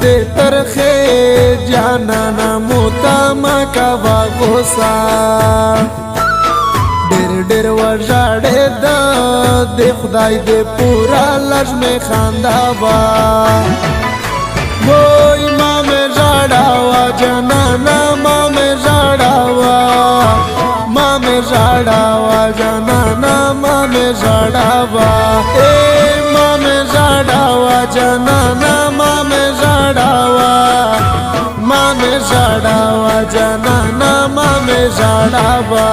دې ترخې جانانا موتا ما کوا غوسا ډېر ډېر وژاړې د خدای دې پورا لږ مې خنداوه وای ما مې ژړاوه جانانا ما مې ژړاوه ما مې ژړاوه جانانا ما مې ژړاوه ما مې ژړاوه جانانا ما مې ژړاوه ما مې ژړاوه جانانا ما مې ژړاوه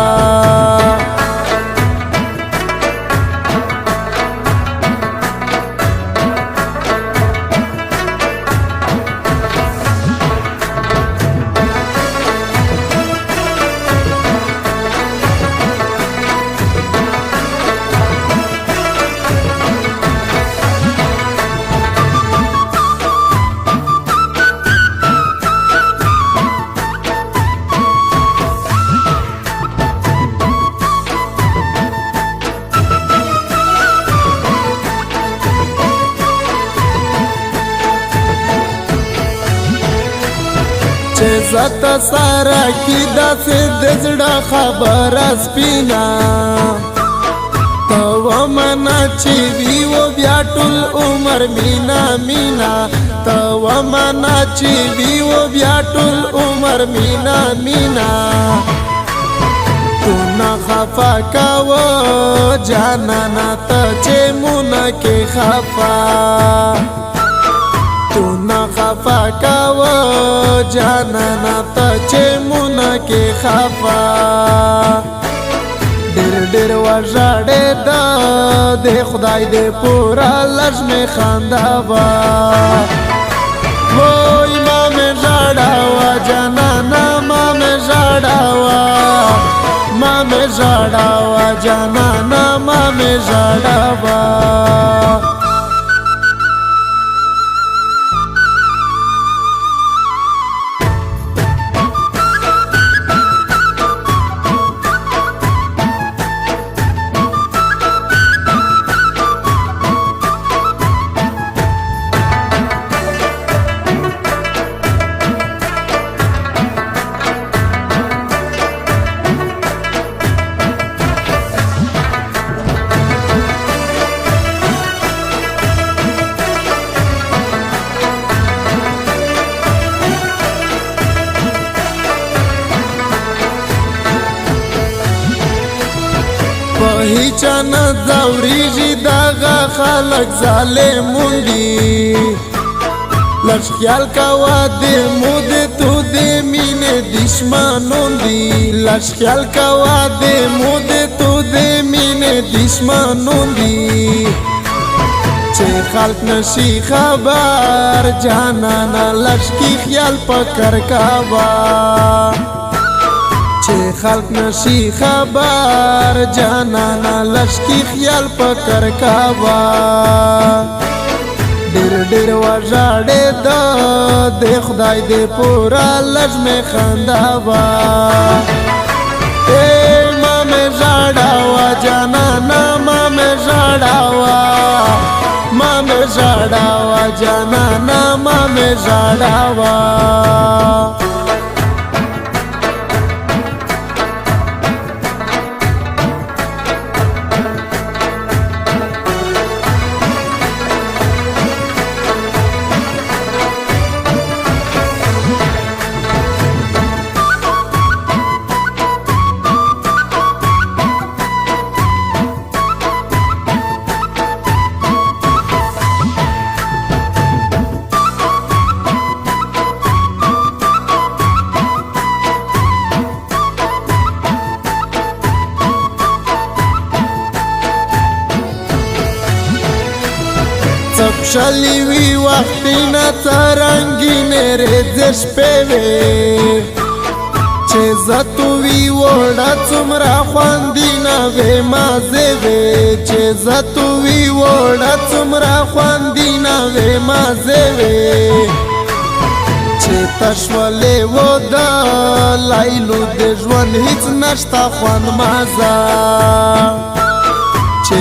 چې زتا سارا کی داسې د زړه خبره سپینا ته ومنه چې وي و بیا ټول عمر مینا مینا ته ومنه چې وي و بیا ټول عمر مینا مینا تو نه خفا کوه جانانا ته چې مونه کې خفا تو نه خفا کوه جانانا ته چې مونه کې خفا ډېر ډېر وژاړې د خدای دې پورا لږ مې خنداوه وای ما مې ژړاوه جانانا ما مې ژړاوه ما مې ژړاوه جانانا ما مې ژړاوه هیچا نه ځورېږي دغه خلک ظالمون دي لږ خیال کوه د مودې تو د مینې دشمنون دي لږ خیال کوه د مودې تو د مینې دشمنون دي چې خلک نشي خبر جانانا لږ کې خیال پکر کوه چې خلق نشي خبر جانانا لشکی خیال پکر کاوه ډېر ډېر وژاړې د خدای دې پورا لږ مې خنداوه ما مې ژړاوه جانانا ما مې ژړاوه ما مې ژړاوه جانانا ما مې ژړاوه شلی وی وقتی نه ترنګینې رېځې شپې وې چې زه تو وی وړه څومره خوندینه وې مازې وې چې زه تو وی وړه څومره خوندینه وې مازې وې چې تشولې و د لایلو د ژوند هیڅ نشته خوند مازه چې